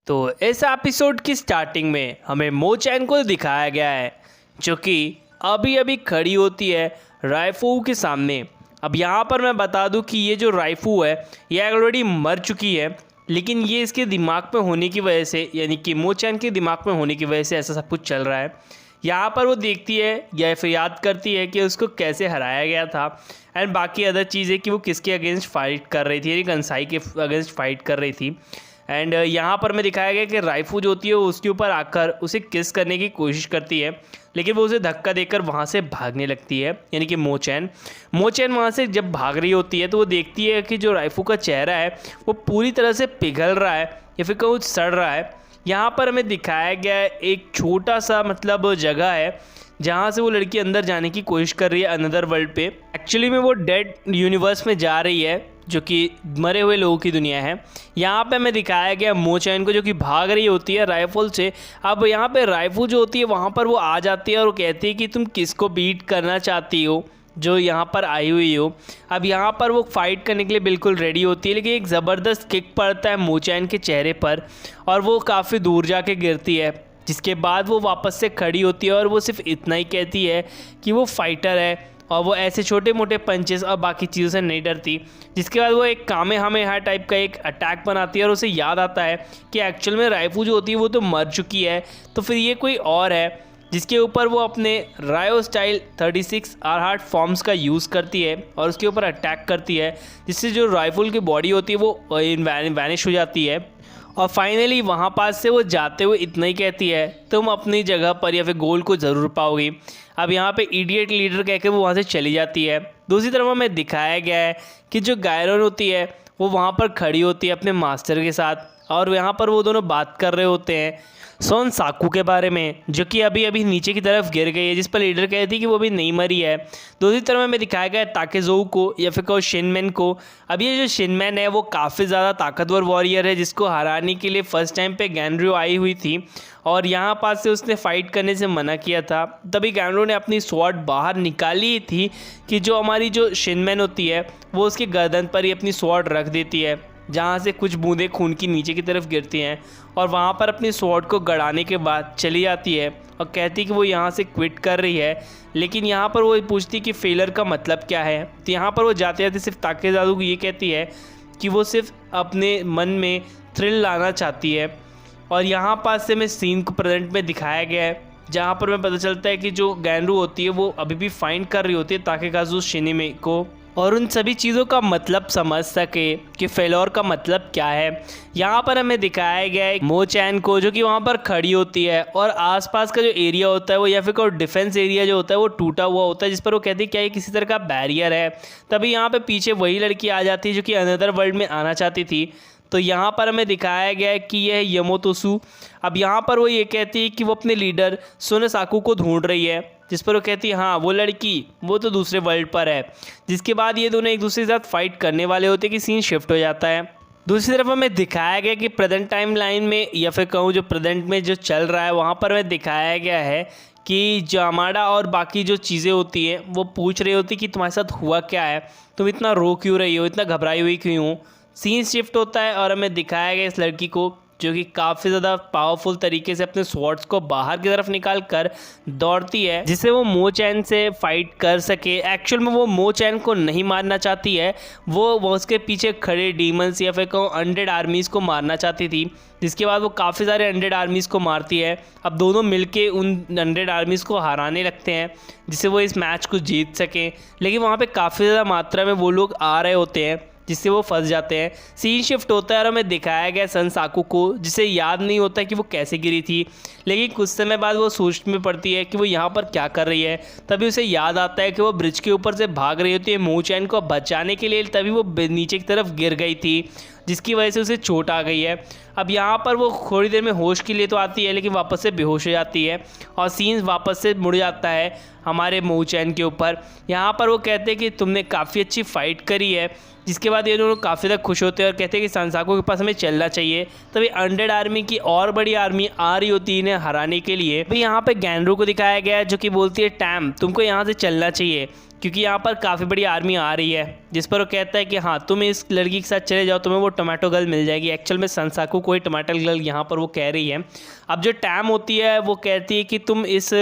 तो इस एपिसोड की स्टार्टिंग में हमें मो चैन को दिखाया गया है जो कि अभी अभी खड़ी होती है राइफू के सामने। अब यहाँ पर मैं बता दूँ कि ये जो राइफू है ये ऑलरेडी मर चुकी है, लेकिन ये इसके दिमाग में होने की वजह से, यानी कि मो चैन के दिमाग में होने की वजह से ऐसा सब कुछ चल रहा है। यहाँ पर वो देखती है या फिर याद करती है कि उसको कैसे हराया गया था एंड बाकी अदर चीज़ें कि वो किसके अगेंस्ट फाइट कर रही थी, यानी कंसाई के अगेंस्ट फाइट कर रही थी। एंड यहाँ पर मैं दिखाया गया कि राइफू जो होती है वो उसके ऊपर आकर उसे किस करने की कोशिश करती है, लेकिन वो उसे धक्का देकर वहाँ से भागने लगती है। यानी कि मो चैन वहाँ से जब भाग रही होती है तो वो देखती है कि जो राइफू का चेहरा है वो पूरी तरह से पिघल रहा है या फिर कुछ सड़ रहा है। यहाँ पर हमें दिखाया गया है एक छोटा सा जगह है जहाँ से वो लड़की अंदर जाने की कोशिश कर रही है अनदर वर्ल्ड पे। एक्चुअली में वो डेड यूनिवर्स में जा रही है जो कि मरे हुए लोगों की दुनिया है। यहाँ पे हमें दिखाया गया मो चैन को जो कि भाग रही होती है राइफल से। अब यहाँ पे राइफल जो होती है वहाँ पर वो आ जाती है और वो कहती है कि तुम किसको बीट करना चाहती हो जो यहाँ पर आई हुई हो। अब यहाँ पर वो फाइट करने के लिए बिल्कुल रेडी होती है, लेकिन एक ज़बरदस्त किक पड़ता है मो चैन के चेहरे पर और वो काफ़ी दूर जाके गिरती है, जिसके बाद वो वापस से खड़ी होती है और वो सिर्फ इतना ही कहती है कि वो फाइटर है और वो ऐसे छोटे मोटे पंचेस और बाकी चीज़ों से नहीं डरती। जिसके बाद वो एक कामेहामेहा टाइप का एक अटैक बनाती है और उसे याद आता है कि एक्चुअल में राइफू जो होती है वो तो मर चुकी है, तो फिर ये कोई और है जिसके ऊपर वो अपने रायो स्टाइल 36 आरहार्ट फॉर्म्स का यूज़ करती है और उसके ऊपर अटैक करती है, जिससे जो राइफल की बॉडी होती है वो वैनिश हो जाती है। और फाइनली वहाँ पास से वो जाते हुए इतना ही कहती है, तुम अपनी जगह पर या फिर गोल को ज़रूर पाओगी। अब यहाँ पे इडियट लीडर कह के वो वहाँ से चली जाती है। दूसरी तरफ हमें दिखाया गया है कि जो गायरन होती है वो वहाँ पर खड़ी होती है अपने मास्टर के साथ और यहाँ पर वो दोनों बात कर रहे होते हैं सोन साकू के बारे में, जो कि अभी अभी नीचे की तरफ गिर गई है, जिस पर लीडर कहती है कि वो भी नहीं मरी है। दूसरी तरफ हमें दिखाया गया है ताकेज़ोऊ को या फिर कहो शिनमैन को। अब ये जो शिनमैन है वो काफ़ी ज़्यादा ताकतवर वॉरियर है जिसको हराने के लिए फर्स्ट टाइम पे गैनर्यो आई हुई थी और यहाँ पास से उसने फ़ाइट करने से मना किया था। तभी गैनर्यो ने अपनी स्वॉर्ड बाहर निकाली थी कि जो हमारी जो शिनमैन होती है वो उसके गर्दन पर ही अपनी स्वॉर्ड रख देती है, जहाँ से कुछ बूंदें खून की नीचे की तरफ गिरती हैं और वहाँ पर अपनी स्वॉर्ड को गड़ाने के बाद चली जाती है और कहती कि वो यहाँ से क्विट कर रही है। लेकिन यहाँ पर वो पूछती कि फेलर का मतलब क्या है, तो यहाँ पर वो जाते जाते सिर्फ ताकेज़ाऊ को ये कहती है कि वो सिर्फ अपने मन में थ्रिल लाना चाहती है। और यहाँ पास से में सीन को प्रेजेंट में दिखाया गया है जहाँ पर हमें पता चलता है कि जो गैनरू होती है वो अभी भी फाइंड कर रही होती है ताकेकाज़ू शिनिमे को और उन सभी चीज़ों का मतलब समझ सके कि फेलोर का मतलब क्या है। यहाँ पर हमें दिखाया गया है मो चैन को जो कि वहाँ पर खड़ी होती है और आसपास का जो एरिया होता है वो या फिर कोई डिफेंस एरिया जो होता है वो टूटा हुआ होता है, जिस पर वो कहती है क्या ये किसी तरह का बैरियर है। तभी यहाँ पे पीछे वही लड़की आ जाती है जो कि अनदर वर्ल्ड में आना चाहती थी। तो यहाँ पर हमें दिखाया गया है कि यह यमोतोसु। अब यहाँ पर वो ये कहती है कि वो अपने लीडर सोनेसाकू को ढूंढ रही है, जिस पर वो कहती है हाँ वो लड़की वो तो दूसरे वर्ल्ड पर है। जिसके बाद ये दोनों एक दूसरे के साथ फाइट करने वाले होते हैं कि सीन शिफ्ट हो जाता है। दूसरी तरफ हमें दिखाया गया कि प्रेजेंट टाइम लाइन में या फिर कहूँ जो प्रेजेंट में जो चल रहा है वहाँ पर हमें दिखाया गया है कि जामाडा और बाकी जो चीज़ें होती हैं वो पूछ रही होती कि तुम्हारे साथ हुआ क्या है, तुम इतना रो क्यों रही हो, इतना घबराई हुई क्यों हो। सीन शिफ्ट होता है और हमें दिखाया गया इस लड़की को जो कि काफ़ी ज़्यादा पावरफुल तरीके से अपने स्वॉर्ड्स को बाहर की तरफ निकाल कर दौड़ती है, जिससे वो मो चैन से फाइट कर सके। एक्चुअल में वो मो चैन को नहीं मारना चाहती है, वो उसके पीछे खड़े डीमंस या फिर कहूँ अनडेड आर्मीज़ को मारना चाहती थी। जिसके बाद वो काफ़ी सारे अनडेड आर्मीज़ को मारती है। अब दोनों मिलके उन अनडेड आर्मीज़ को हराने लगते हैं जिससे वो इस मैच को जीत सकें, लेकिन वहाँ पे काफ़ी ज़्यादा मात्रा में वो लोग आ रहे होते हैं जिससे वो फंस जाते हैं। सीन शिफ्ट होता है और हमें दिखाया गया सन साकू को, जिसे याद नहीं होता कि वो कैसे गिरी थी, लेकिन कुछ समय बाद वो सोच में पड़ती है कि वो यहाँ पर क्या कर रही है। तभी उसे याद आता है कि वो ब्रिज के ऊपर से भाग रही होती है मो चैन को बचाने के लिए, तभी वो नीचे की तरफ गिर गई थी जिसकी वजह से उसे चोट आ गई है। अब यहाँ पर वो थोड़ी देर में होश के लिए तो आती है लेकिन वापस से बेहोश हो जाती है और सीन वापस से मुड़ जाता है हमारे मो चैन के ऊपर। यहाँ पर वो कहते हैं कि तुमने काफ़ी अच्छी फाइट करी है, जिसके बाद ये दोनों काफ़ी ज़्यादा खुश होते हैं और कहते हैं कि सनसाको के पास हमें चलना चाहिए। तभी अनडेड आर्मी की और बड़ी आर्मी आ रही होती है इन्हें हराने के लिए। भाई यहाँ पे गैनरू को दिखाया गया है जो कि बोलती है टैम तुमको यहाँ से चलना चाहिए। क्योंकि यहाँ पर काफ़ी बड़ी आर्मी आ रही है, जिस पर वो कहता है कि हाँ तुम इस लड़की के साथ चले जाओ, तुम्हें वो टोमेटो गर्ल मिल जाएगी। एक्चुअल में संसाकू कोई टोमेटो गर्ल यहाँ पर वो कह रही है। अब जो टैम होती है वो कहती है कि तुम इस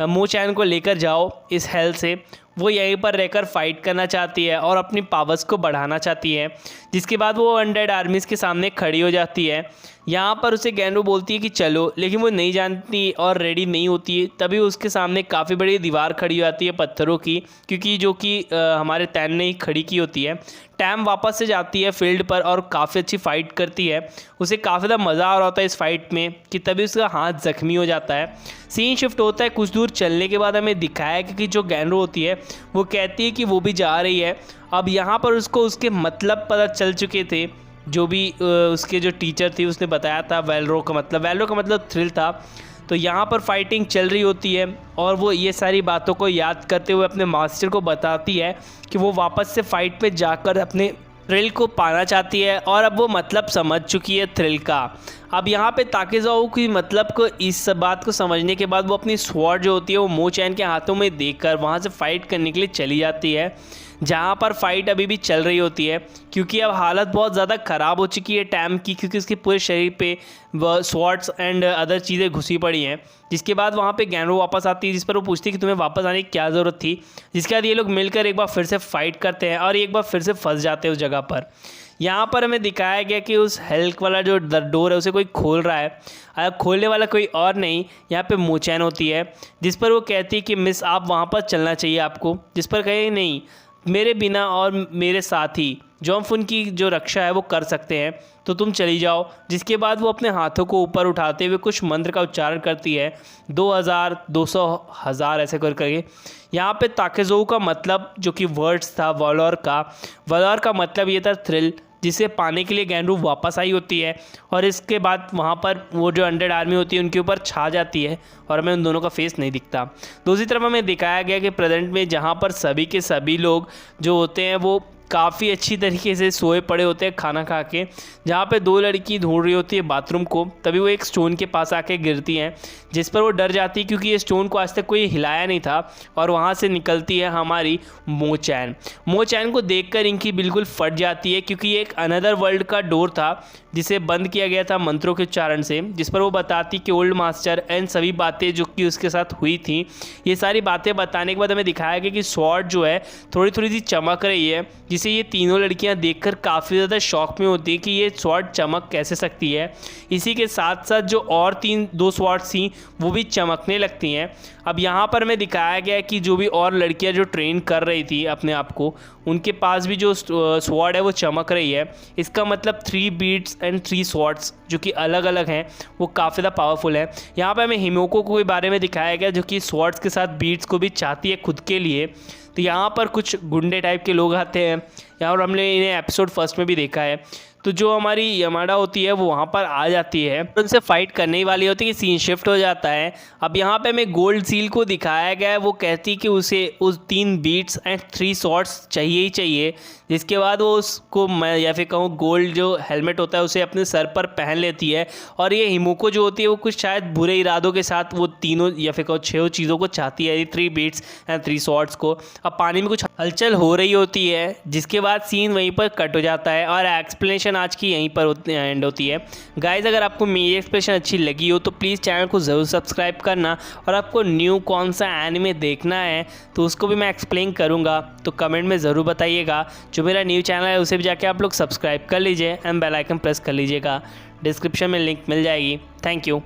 मो चैन को लेकर जाओ इस हेल से। वो यहीं पर रहकर फाइट करना चाहती है और अपनी पावर्स को बढ़ाना चाहती है, जिसके बाद वो अनडेड आर्मीज़ के सामने खड़ी हो जाती है। यहाँ पर उसे गैंडो बोलती है कि चलो, लेकिन वो नहीं जानती और रेडी नहीं होती है। तभी उसके सामने काफ़ी बड़ी दीवार खड़ी हो जाती है पत्थरों की, क्योंकि जो कि हमारे तैन ने ही खड़ी की होती है। टैम वापस से जाती है फील्ड पर और काफ़ी अच्छी फ़ाइट करती है। उसे काफ़ी ज़्यादा मज़ा आ रहा होता है इस फाइट में कि तभी उसका हाथ ज़ख्मी हो जाता है। सीन शिफ्ट होता है कुछ दूर चलने के बाद हमें दिखाया कि जो गैंडो होती है वो कहती है कि वो भी जा रही है। अब यहाँ पर उसको उसके मतलब पता चल चुके थे, जो भी उसके जो टीचर थी उसने बताया था। वैल्रो का मतलब थ्रिल था। तो यहाँ पर फाइटिंग चल रही होती है और वो ये सारी बातों को याद करते हुए अपने मास्टर को बताती है कि वो वापस से फाइट पे जाकर अपने थ्रिल को पाना चाहती है और अब वो मतलब समझ चुकी है थ्रिल का। अब यहाँ पे ताकेज़ावा की मतलब को इस बात को समझने के बाद वो अपनी स्वॉर्ड जो होती है वो मो चैन के हाथों में देकर वहाँ से फाइट करने के लिए चली जाती है, जहाँ पर फाइट अभी भी चल रही होती है। क्योंकि अब हालत बहुत ज़्यादा ख़राब हो चुकी है टैम की, क्योंकि उसके पूरे शरीर पे वह स्वॉर्ड्स एंड अदर चीज़ें घुसी पड़ी हैं। जिसके बाद वहाँ पे गैंडो वापस आती है, जिस पर वो पूछती है कि तुम्हें वापस आने की क्या ज़रूरत थी। जिसके बाद ये लोग मिलकर एक बार फिर से फाइट करते हैं और एक बार फिर से फंस जाते हैं उस जगह पर। यहाँ पर हमें दिखाया गया कि उस हेल्क वाला जो डोर है उसे कोई खोल रहा है। खोलने वाला कोई और नहीं, यहाँ पे मो चैन होती है, जिस पर वो कहती है कि मिस आप वहाँ पर चलना चाहिए आपको। जिस पर कहे नहीं, मेरे बिना और मेरे साथ ही जॉनफुन की जो रक्षा है वो कर सकते हैं, तो तुम चली जाओ। जिसके बाद वो अपने हाथों को ऊपर उठाते हुए कुछ मंत्र का उच्चारण करती है, 2000 200 1000 ऐसे करके। यहाँ पे ताकेज़ावा का मतलब जो कि वर्ड्स था वॉलर का मतलब ये था थ्रिल, जिसे पाने के लिए गैंडो वापस आई होती है। और इसके बाद वहाँ पर वो जो अनडेड आर्मी होती है उनके ऊपर छा जाती है और हमें उन दोनों का फेस नहीं दिखता। दूसरी तरफ हमें दिखाया गया कि प्रेजेंट में जहाँ पर सभी के सभी लोग जो होते हैं वो काफ़ी अच्छी तरीके से सोए पड़े होते हैं खाना खा के। जहाँ पे दो लड़की ढूंढ रही होती है बाथरूम को, तभी वो एक स्टोन के पास आके गिरती हैं, जिस पर वो डर जाती है क्योंकि ये स्टोन को आज तक कोई हिलाया नहीं था। और वहाँ से निकलती है हमारी मो चैन को देखकर इनकी बिल्कुल फट जाती है, क्योंकि ये एक अनदर वर्ल्ड का डोर था जिसे बंद किया गया था मंत्रों के उच्चारण से। जिस पर वो बताती कि ओल्ड मास्टर एंड सभी बातें जो कि उसके साथ हुई थी, ये सारी बातें बताने के बाद हमें दिखाया गया कि स्वॉर्ड जो है थोड़ी थोड़ी सी चमक रही है, जिसे ये तीनों लड़कियां देखकर काफ़ी ज़्यादा शॉक में होती है कि ये स्वॉर्ड चमक कैसे सकती है। इसी के साथ साथ जो और दो स्वॉर्ड्स थी वो भी चमकने लगती हैं। अब यहाँ पर हमें दिखाया गया है कि जो भी और लड़कियां जो ट्रेन कर रही थी अपने आप को, उनके पास भी जो स्वॉर्ड है वो चमक रही है। इसका मतलब 3 बीट्स एंड 3 स्वॉर्ड्स जो कि अलग अलग हैं वो काफ़ी ज़्यादा पावरफुल है। यहाँ पर हमें हिमोको के बारे में दिखाया गया जो कि स्वॉर्ड्स के साथ बीट्स को भी चाहती है खुद के लिए। तो यहाँ पर कुछ गुंडे टाइप के लोग आते हैं, यहाँ पर हमने इन्हें एपिसोड 1 में भी देखा है। तो जो हमारी यमाडा होती है वो वहाँ पर आ जाती है, उनसे फाइट करने ही वाली होती है कि सीन शिफ्ट हो जाता है। अब यहाँ पे हमें गोल्ड सील को दिखाया गया है, वो कहती कि उसे उस 3 बीट्स एंड 3 स्वॉर्ड्स चाहिए ही चाहिए। जिसके बाद वो उसको, मैं या फिर कहूँ गोल्ड जो हेलमेट होता है उसे अपने सर पर पहन लेती है। और ये हिमोको जो होती है वो कुछ शायद बुरे इरादों के साथ वो तीनों या फिर कहूँ 6 चीज़ों को चाहती है, 3 बीट्स एंड 3 स्वॉर्ड्स को। अब पानी में कुछ हलचल हो रही होती है, जिसके बाद सीन वहीं पर कट हो जाता है और एक्सप्लेनेशन आज की यहीं पर एंड होती है। गाइस, अगर आपको मेरी एक्सप्लेनेशन अच्छी लगी हो तो प्लीज़ चैनल को ज़रूर सब्सक्राइब करना, और आपको न्यू कौन सा एनिमे देखना है तो उसको भी मैं एक्सप्लेन करूँगा, तो कमेंट में ज़रूर बताइएगा। जो मेरा न्यू चैनल है उसे भी जाके आप लोग सब्सक्राइब कर लीजिए एंड बेल आइकन प्रेस कर लीजिएगा। डिस्क्रिप्शन में लिंक मिल जाएगी। Thank you.